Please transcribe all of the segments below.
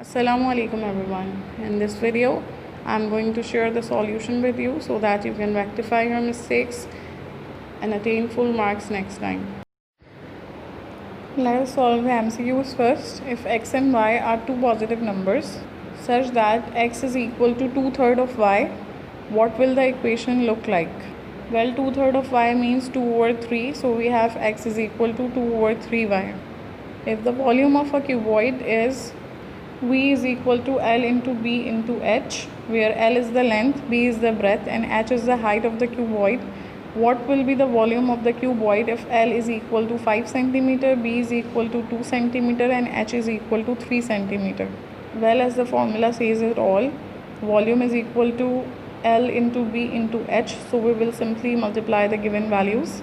Assalamu alaikum everyone. In this video, I'm going to share the solution with you so that you can rectify your mistakes and attain full marks next time. Let us solve the MCQs first. If x and y are two positive numbers such that x is equal to 2/3 of y, what will the equation look like? Well, 2/3 of y means 2/3, so we have x is equal to 2/3y. If the volume of a cuboid is V is equal to L into B into H, where L is the length, B is the breadth, and H is the height of the cuboid, what will be the volume of the cuboid if L is equal to 5 cm, B is equal to 2 cm, and H is equal to 3 cm? Well, as the formula says it all, volume is equal to L into B into H, so we will simply multiply the given values.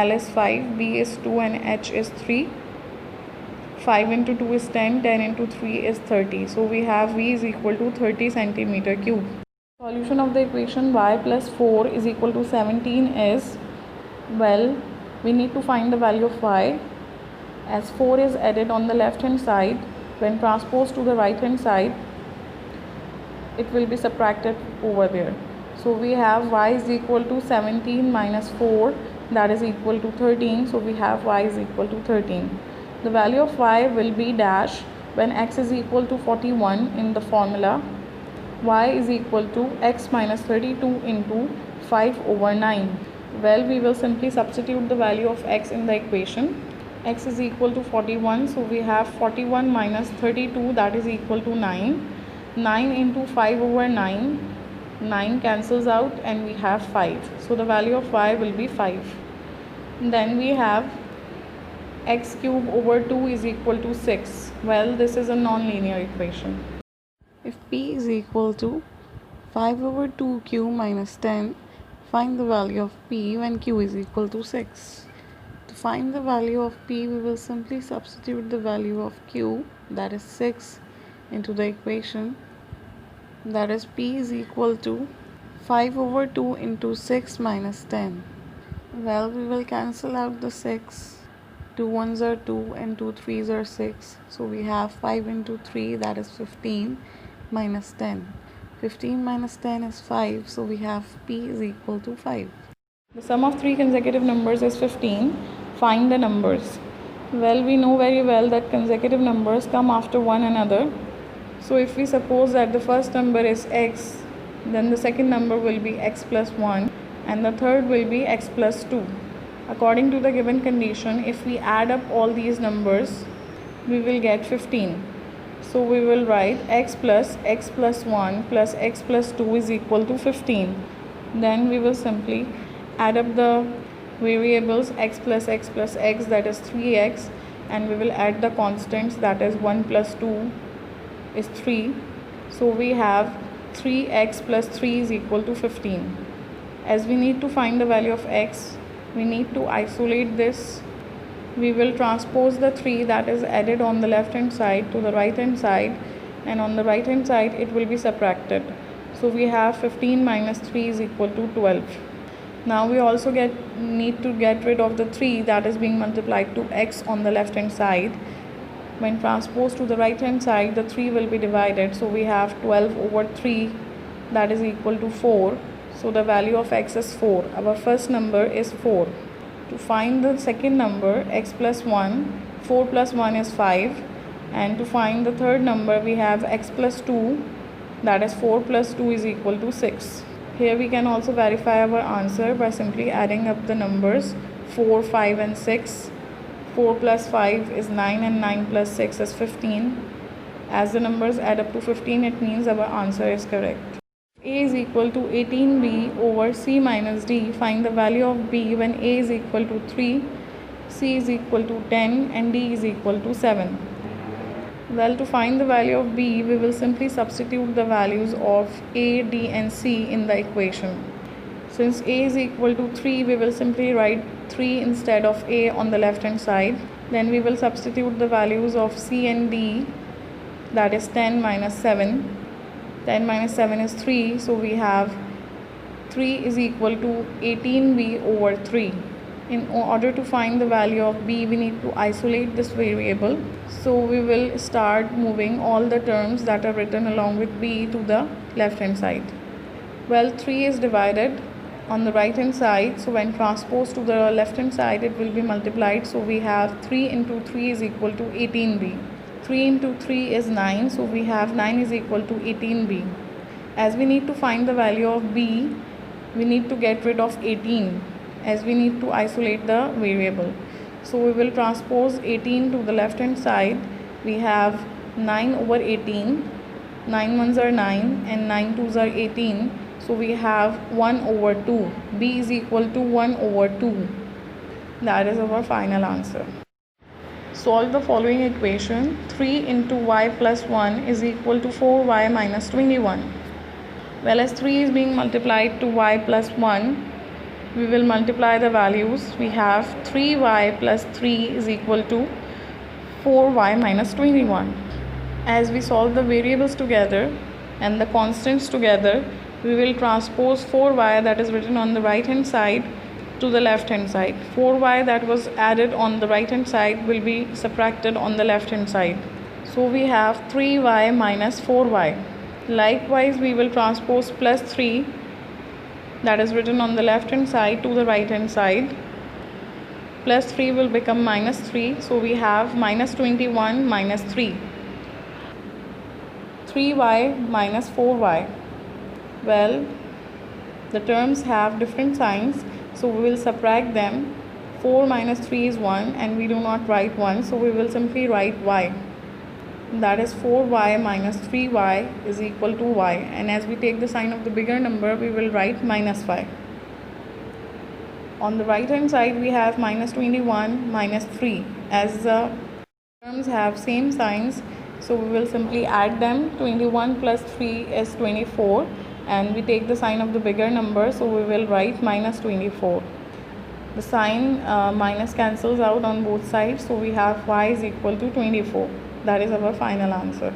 L is 5, B is 2, and H is 3. 5 into 2 is 10, 10 into 3 is 30. So we have V is equal to 30 centimeter cube. Solution of the equation y plus 4 is equal to 17 is, well, we need to find the value of y. As 4 is added on the left hand side, when transposed to the right hand side, it will be subtracted over there. So we have y is equal to 17 minus 4, that is equal to 13. So we have y is equal to 13. The value of y will be dash when x is equal to 41 in the formula. Y is equal to x minus 32 into 5/9. Well, we will simply substitute the value of x in the equation. X is equal to 41, so we have 41 minus 32, that is equal to 9. 9 into 5/9, 9 cancels out and we have 5. So the value of y will be 5. Then we have x cube over 2 is equal to 6. Well, this is a non-linear equation. If p is equal to 5/2q minus 10, find the value of p when q is equal to 6. To find the value of p, we will simply substitute the value of q, that is 6, into the equation. That is p is equal to 5/2 into 6 minus 10. Well, we will cancel out the 6. 2 ones are 2 and 2 threes are 6. So we have 5 into 3, that is 15, minus 10. 15 minus 10 is 5, so we have p is equal to 5. The sum of three consecutive numbers is 15. Find the numbers. Well, we know very well that consecutive numbers come after one another. So if we suppose that the first number is x, then the second number will be x plus 1 and the third will be x plus 2. According to the given condition, if we add up all these numbers, we will get 15. So we will write x plus 1 plus x plus 2 is equal to 15. Then we will simply add up the variables x plus x, that is 3x, and we will add the constants, that is 1 plus 2 is 3. So we have 3x plus 3 is equal to 15. As we need to find the value of x, we need to isolate this. We will transpose the 3 that is added on the left hand side to the right hand side, and on the right hand side it will be subtracted. So we have 15 minus 3 is equal to 12. Now we also need to get rid of the 3 that is being multiplied to x on the left hand side. When transposed to the right hand side, the 3 will be divided. So we have 12/3, that is equal to 4. So the value of x is 4. Our first number is 4. To find the second number, x plus 1, 4 plus 1 is 5. And to find the third number, we have x plus 2, that is 4 plus 2 is equal to 6. Here we can also verify our answer by simply adding up the numbers 4, 5 and 6. 4 plus 5 is 9 and 9 plus 6 is 15. As the numbers add up to 15, it means our answer is correct. A is equal to 18b over c minus d. Find the value of b when a is equal to 3, c is equal to 10, and d is equal to 7. Well, to find the value of b, we will simply substitute the values of a, d and c in the equation. Since a is equal to 3, we will simply write 3 instead of a on the left hand side. Then we will substitute the values of c and d, that is 10 minus 7. 10 minus 7 is 3, so we have 3 is equal to 18b over 3. In order to find the value of b, we need to isolate this variable. So we will start moving all the terms that are written along with b to the left hand side. Well, 3 is divided on the right hand side, so when transposed to the left hand side it will be multiplied. So we have 3 into 3 is equal to 18b. 3 into 3 is 9, so we have 9 is equal to 18b. As we need to find the value of b, we need to get rid of 18, as we need to isolate the variable. So we will transpose 18 to the left hand side. We have 9 over 18, 9 ones are 9 and 9 twos are 18. So we have 1 over 2. b is equal to 1 over 2. That is our final answer. Solve the following equation. 3 into y plus 1 is equal to 4y minus 21. Well, as 3 is being multiplied to y plus 1, we will multiply the values. We have 3y plus 3 is equal to 4y minus 21. As we solve the variables together and the constants together, we will transpose 4y that is written on the right hand side to the left hand side. 4y that was added on the right hand side will be subtracted on the left hand side. So we have 3y minus 4y. Likewise, we will transpose plus 3 that is written on the left hand side to the right hand side. Plus 3 will become minus 3. So we have minus 21 minus 3. 3y minus 4y. Well, the terms have different signs, so we will subtract them. 4 minus 3 is 1 and we do not write 1, so we will simply write y. That is 4y minus 3y is equal to y, and as we take the sign of the bigger number, we will write minus y. On the right hand side, we have minus 21 minus 3. As the terms have same signs, so we will simply add them. 21 plus 3 is 24, and we take the sign of the bigger number, so we will write minus 24. The sign minus cancels out on both sides, so we have y is equal to 24. That is our final answer.